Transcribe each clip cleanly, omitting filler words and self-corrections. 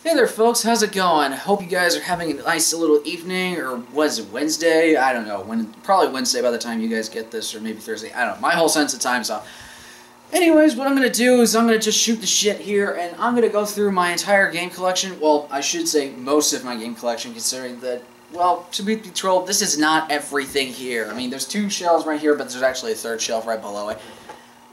Hey there folks, how's it going? Hope you guys are having a nice little evening, or was it Wednesday? I don't know, probably Wednesday by the time you guys get this, or maybe Thursday, I don't know, my whole sense of time's off. Anyways, what I'm going to do is I'm going to just shoot the shit here, and I'm going to go through my entire game collection. Well, I should say most of my game collection, considering that, well, to be trolled, this is not everything here. I mean, there's two shelves right here, but there's actually a third shelf right below it.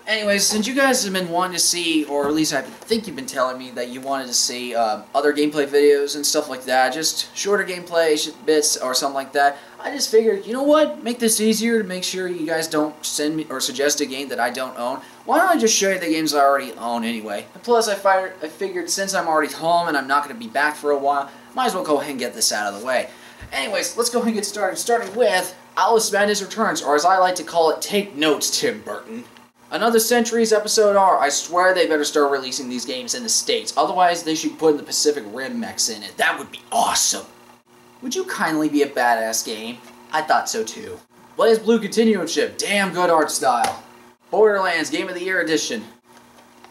Anyways, since you guys have been wanting to see, or at least I think you've been telling me that you wanted to see other gameplay videos and stuff like that, just shorter gameplay bits or something like that, I just figured, you know what, make this easier to make sure you guys don't send me or suggest a game that I don't own. Why don't I just show you the games I already own anyway? And plus, I figured since I'm already home and I'm not going to be back for a while, might as well go ahead and get this out of the way. Anyways, let's go ahead and get started, starting with Alice Madness Returns, or as I like to call it, Take Notes, Tim Burton. Another Centuries episode R. I swear they better start releasing these games in the States. Otherwise, they should put the Pacific Rim mechs in it. That would be awesome. Would you kindly be a badass game? I thought so too. BlazBlue Continuum Ship. Damn good art style. Borderlands Game of the Year Edition.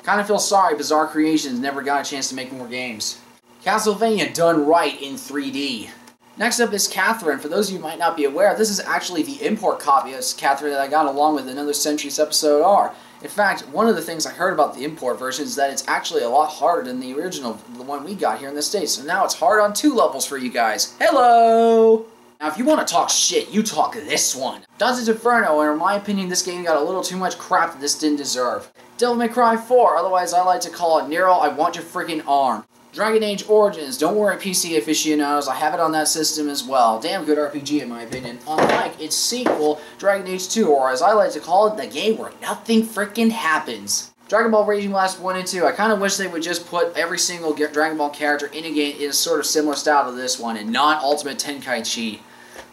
Kinda feel sorry Bizarre Creations never got a chance to make more games. Castlevania done right in 3D. Next up is Catherine. For those of you who might not be aware, this is actually the import copy of Catherine that I got along with Another Centuries Episode R. In fact, one of the things I heard about the import version is that it's actually a lot harder than the original, the one we got here in the States. So now it's hard on 2 levels for you guys. Hello! Now if you want to talk shit, you talk this one. Dante's Inferno, and in my opinion this game got a little too much crap that this didn't deserve. Devil May Cry 4, otherwise I like to call it Nero, I Want Your Freaking Arm. Dragon Age Origins, don't worry PC aficionados, I have it on that system as well. Damn good RPG in my opinion. Unlike its sequel, Dragon Age 2, or as I like to call it, the game where nothing frickin' happens. Dragon Ball Raging Blast 1 and 2, I kinda wish they would just put every single Dragon Ball character in a game in a sort of similar style to this one, and not Ultimate Tenkaichi.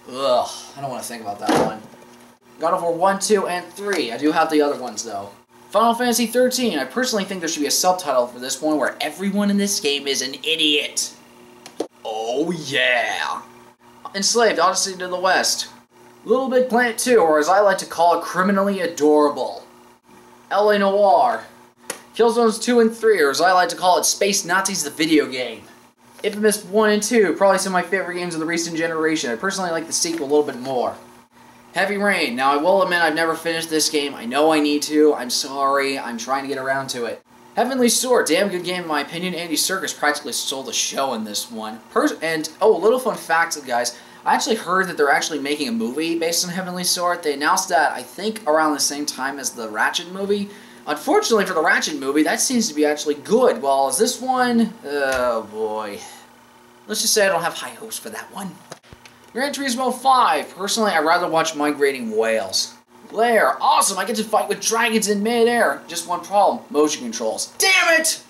Ugh, I don't want to think about that one. God of War 1, 2, and 3, I do have the other ones though. Final Fantasy 13, I personally think there should be a subtitle for this one where everyone in this game is an idiot. Oh yeah! Enslaved, Odyssey to the West. Little Big Planet 2, or as I like to call it, Criminally Adorable. L.A. Noire. Killzones 2 and 3, or as I like to call it, Space Nazis the video game. Infamous 1 and 2, probably some of my favorite games of the recent generation. I personally like the sequel a little bit more. Heavy Rain. Now, I will admit I've never finished this game. I know I need to. I'm sorry. I'm trying to get around to it. Heavenly Sword. Damn good game in my opinion. Andy Serkis practically stole the show in this one. And, oh, a little fun fact, guys. I actually heard that they're actually making a movie based on Heavenly Sword. They announced that, I think, around the same time as the Ratchet movie. Unfortunately for the Ratchet movie, that seems to be actually good. While as this one, oh boy. Let's just say I don't have high hopes for that one. Gran Turismo 5. Personally, I'd rather watch migrating whales. Lair. Awesome, I get to fight with dragons in midair. Just one problem. Motion controls. Damn it!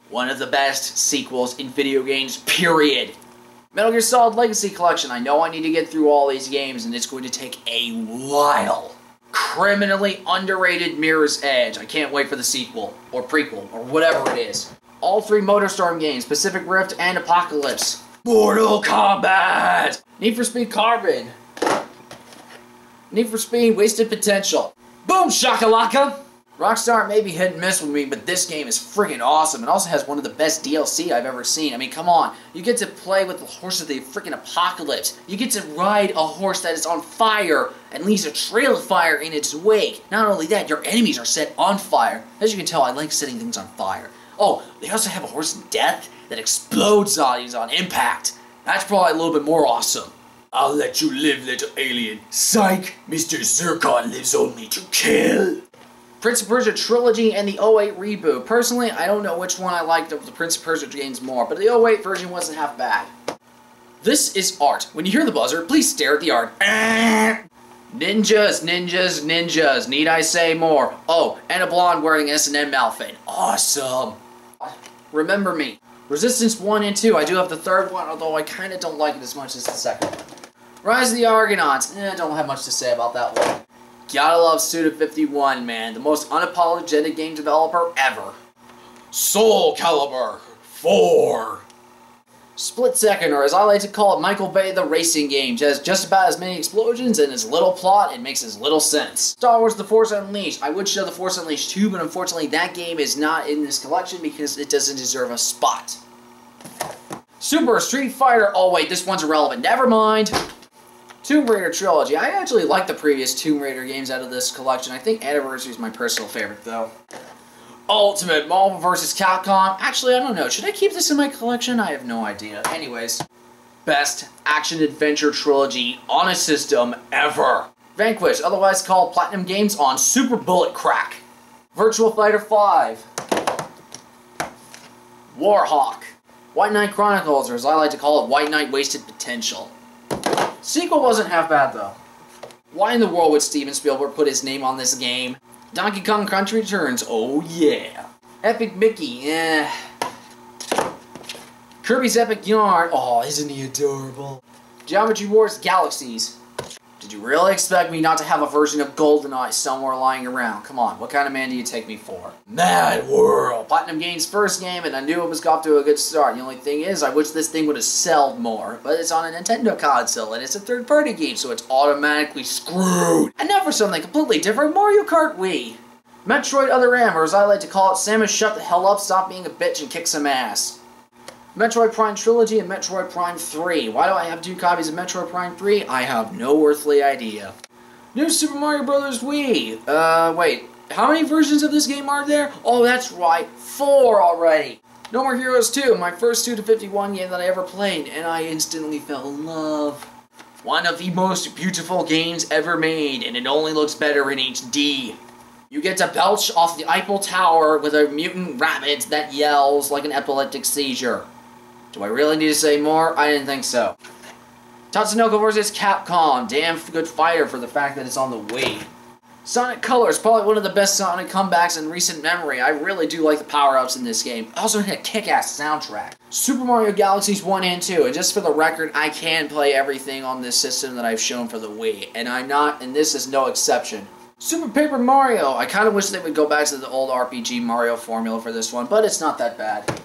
One of the best sequels in video games, period. Metal Gear Solid Legacy Collection. I know I need to get through all these games, and it's going to take a while. Criminally underrated Mirror's Edge. I can't wait for the sequel, or prequel, or whatever it is. All 3 MotorStorm games, Pacific Rift and Apocalypse. Mortal Kombat! Need for Speed Carbon. Need for Speed Wasted Potential. Boom shakalaka! Rockstar may be hit and miss with me, but this game is freaking awesome. It also has one of the best DLC I've ever seen. I mean, come on. You get to play with the horse of the freaking apocalypse. You get to ride a horse that is on fire and leaves a trail of fire in its wake. Not only that, your enemies are set on fire. As you can tell, I like setting things on fire. Oh, they also have a horse of death that explodes zombies on impact. That's probably a little bit more awesome. I'll let you live, little alien. Psych! Mr. Zircon lives only to kill. Prince of Persia Trilogy and the 08 reboot. Personally, I don't know which one I liked of the Prince of Persia games more, but the 08 version wasn't half bad. This is art. When you hear the buzzer, please stare at the art. Ninjas, ninjas, ninjas. Need I say more? Oh, and a blonde wearing S&M outfit. Awesome. Remember Me. Resistance 1 and 2. I do have the third one, although I kind of don't like it as much as the second one. Rise of the Argonauts. I don't have much to say about that one. Gotta love Suda51, man. The most unapologetic game developer ever. Soul Calibur 4. Split Second, or as I like to call it, Michael Bay the racing game, has just about as many explosions and as little plot. It makes as little sense. Star Wars The Force Unleashed. I would show The Force Unleashed 2, but unfortunately that game is not in this collection because it doesn't deserve a spot. Super Street Fighter. Oh wait, this one's irrelevant. Never mind. Tomb Raider Trilogy. I actually like the previous Tomb Raider games out of this collection. I think Anniversary is my personal favorite though. Ultimate Marvel vs. Capcom. Actually, I don't know. Should I keep this in my collection? I have no idea. Anyways. Best action-adventure trilogy on a system ever. Vanquish, otherwise called Platinum Games on Super Bullet Crack. Virtua Fighter 5. Warhawk. White Knight Chronicles, or as I like to call it, White Knight Wasted Potential. Sequel wasn't half bad, though. Why in the world would Steven Spielberg put his name on this game? Donkey Kong Country Returns, oh yeah. Epic Mickey, eh. Kirby's Epic Yarn, oh, isn't he adorable? Geometry Wars Galaxies. Did you really expect me not to have a version of GoldenEye somewhere lying around? Come on, what kind of man do you take me for? Mad World! Platinum Games' first game, and I knew it was off to a good start. The only thing is, I wish this thing would have sold more. But it's on a Nintendo console, and it's a third-party game, so it's automatically screwed. And now for something completely different, Mario Kart Wii. Metroid Other M, or as I like to call it, Samus shut the hell up, stop being a bitch, and kick some ass. Metroid Prime Trilogy and Metroid Prime 3. Why do I have 2 copies of Metroid Prime 3? I have no earthly idea. New Super Mario Bros. Wii. Wait. How many versions of this game are there? Oh, that's right. 4 already. No More Heroes 2. My first 2 to 51 game that I ever played. And I instantly fell in love. One of the most beautiful games ever made. And it only looks better in HD. You get to belch off the Eiffel Tower with a mutant rabbit that yells like an epileptic seizure. Do I really need to say more? I didn't think so. Tatsunoko vs. Capcom. Damn good fighter for the fact that it's on the Wii. Sonic Colors. Probably one of the best Sonic comebacks in recent memory. I really do like the power-ups in this game. Also had a kick-ass soundtrack. Super Mario Galaxies 1 and 2. And just for the record, I can play everything on this system that I've shown for the Wii. And I'm not, and this is no exception. Super Paper Mario. I kind of wish they would go back to the old RPG Mario formula for this one, but it's not that bad.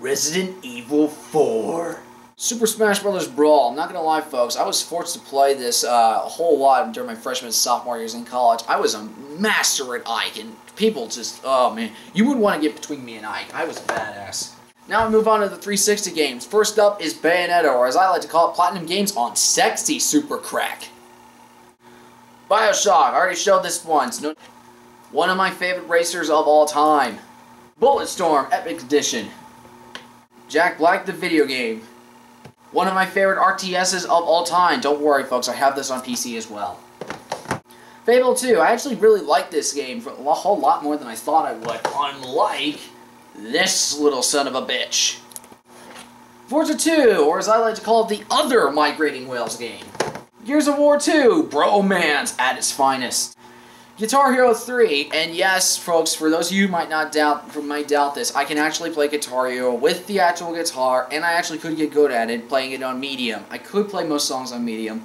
Resident Evil 4. Super Smash Bros. Brawl. I'm not gonna lie, folks. I was forced to play this a whole lot during my freshman and sophomore years in college. I was a master at Ike, and people just, oh man, you wouldn't want to get between me and Ike. I was a badass. Now we move on to the 360 games. First up is Bayonetta, or as I like to call it, Platinum Games on Sexy Super Crack. Bioshock. I already showed this once. One of my favorite racers of all time. Bulletstorm Epic Edition. Jack Black the video game. One of my favorite RTSs of all time. Don't worry, folks, I have this on PC as well. Fable 2. I actually really like this game for a whole lot more than I thought I would, unlike this little son of a bitch. Forza 2, or as I like to call it, the other Migrating Whales game. Gears of War 2. Bromance at its finest. Guitar Hero 3, and yes, folks, for those of you who might doubt this, I can actually play Guitar Hero with the actual guitar, and I actually could get good at it, playing it on medium. I could play most songs on medium.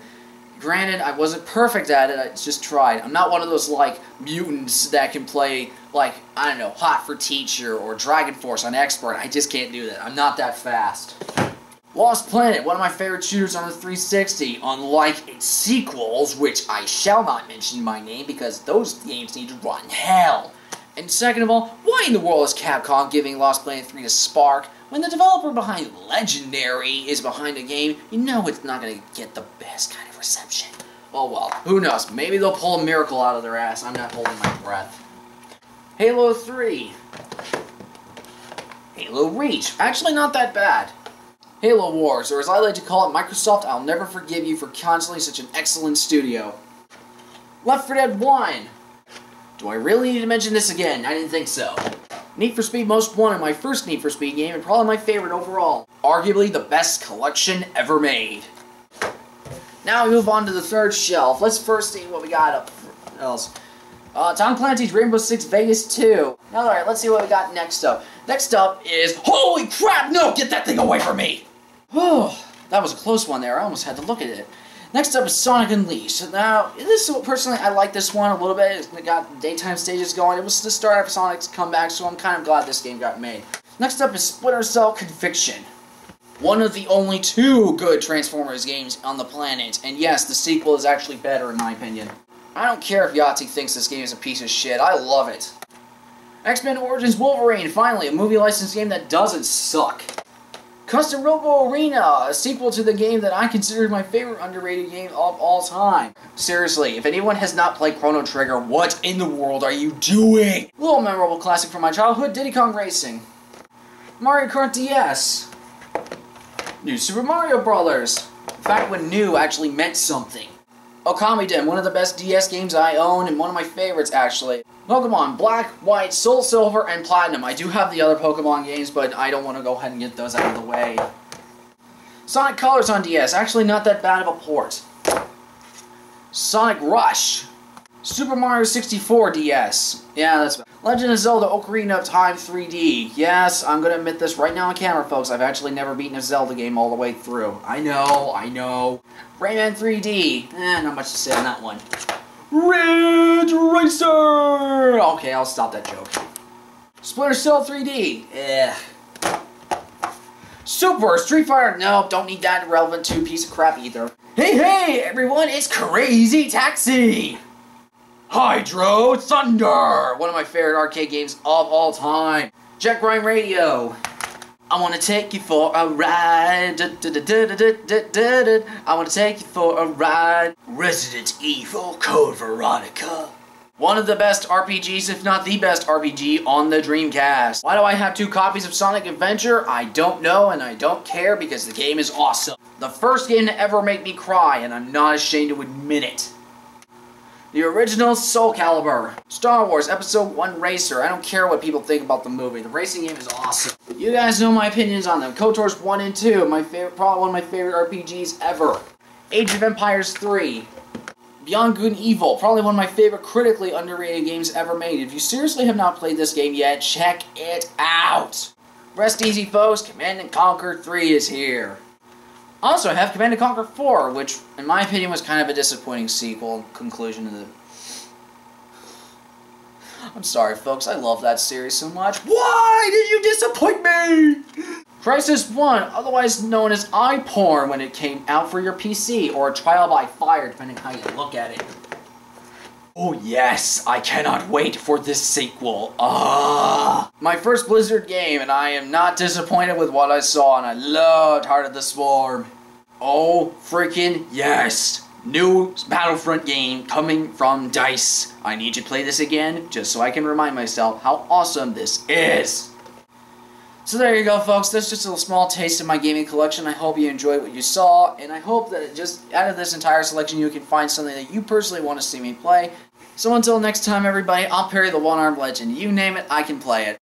Granted, I wasn't perfect at it, I just tried. I'm not one of those, like, mutants that can play, like, I don't know, Hot for Teacher or Dragon Force on Expert. I just can't do that. I'm not that fast. Lost Planet, one of my favorite shooters on the 360, unlike its sequels, which I shall not mention by name because those games need to run hell. And second of all, why in the world is Capcom giving Lost Planet 3 to Spark? When the developer behind Legendary is behind a game, you know it's not going to get the best kind of reception. Oh well, who knows, maybe they'll pull a miracle out of their ass, I'm not holding my breath. Halo 3. Halo Reach, actually not that bad. Halo Wars, or as I like to call it, Microsoft, I'll never forgive you for constantly such an excellent studio. Left 4 Dead 1. Do I really need to mention this again? I didn't think so. Need for Speed Most Wanted, my first Need for Speed game, and probably my favorite overall. Arguably the best collection ever made. Now we move on to the third shelf. Let's first see what we got up else. Tom Clancy's Rainbow Six Vegas 2. Alright, let's see what we got next up. Next up is... Holy crap! No! Get that thing away from me! Oh, that was a close one there. I almost had to look at it. Next up is Sonic Unleashed. Now, personally, I like this one a little bit. It got daytime stages going. It was the start of Sonic's comeback, so I'm kind of glad this game got made. Next up is Splinter Cell Conviction. One of the only 2 good Transformers games on the planet, and yes, the sequel is actually better in my opinion. I don't care if Yahtzee thinks this game is a piece of shit, I love it. X-Men Origins Wolverine, finally, a movie licensed game that doesn't suck. Custom Robo Arena, a sequel to the game that I consider my favorite underrated game of all time. Seriously, if anyone has not played Chrono Trigger, what in the world are you doing? Little memorable classic from my childhood, Diddy Kong Racing. Mario Kart DS. New Super Mario Brothers. In fact, when new actually meant something. Okami Den, one of the best DS games I own, and one of my favorites actually. Pokemon Black, White, Soul Silver, and Platinum. I do have the other Pokemon games, but I don't want to go ahead and get those out of the way. Sonic Colors on DS, actually not that bad of a port. Sonic Rush. Super Mario 64 DS. Yeah, that's bad. Legend of Zelda Ocarina of Time 3D. Yes, I'm going to admit this right now on camera, folks. I've actually never beaten a Zelda game all the way through. I know. Rayman 3D. Not much to say on that one. Ridge Racer! Okay, I'll stop that joke. Splinter Cell 3D. Super Street Fighter. No, don't need that irrelevant 2 piece of crap either. Hey, everyone, it's Crazy Taxi! Hydro Thunder! One of my favorite arcade games of all time. Jet Grind Radio. I wanna take you for a ride. I wanna take you for a ride. Resident Evil Code Veronica. One of the best RPGs, if not the best RPG, on the Dreamcast. Why do I have 2 copies of Sonic Adventure? I don't know, and I don't care, because the game is awesome. The first game to ever make me cry, and I'm not ashamed to admit it. The original Soul Calibur. Star Wars Episode 1 Racer. I don't care what people think about the movie. The racing game is awesome. You guys know my opinions on them. KOTOR's 1 and 2. Probably one of my favorite RPGs ever. Age of Empires 3. Beyond Good and Evil. Probably one of my favorite critically underrated games ever made. If you seriously have not played this game yet, check it out. Rest easy, folks. Command & Conquer 3 is here. Also, I have Command & Conquer 4, which, in my opinion, was kind of a disappointing sequel conclusion to the... I'm sorry, folks. I love that series so much. Why did you disappoint me? Crisis 1, otherwise known as iPorn when it came out for your PC, or Trial by Fire, depending how you look at it. Oh yes, I cannot wait for this sequel. My first Blizzard game, and I am not disappointed with what I saw, and I loved Heart of the Swarm. Oh freaking yes! New Battlefront game coming from DICE. I need to play this again, just so I can remind myself how awesome this is. So there you go, folks. That's just a small taste of my gaming collection. I hope you enjoyed what you saw, and I hope that just out of this entire selection you can find something that you personally want to see me play. So until next time, everybody, I'll parry the one-armed legend. You name it, I can play it.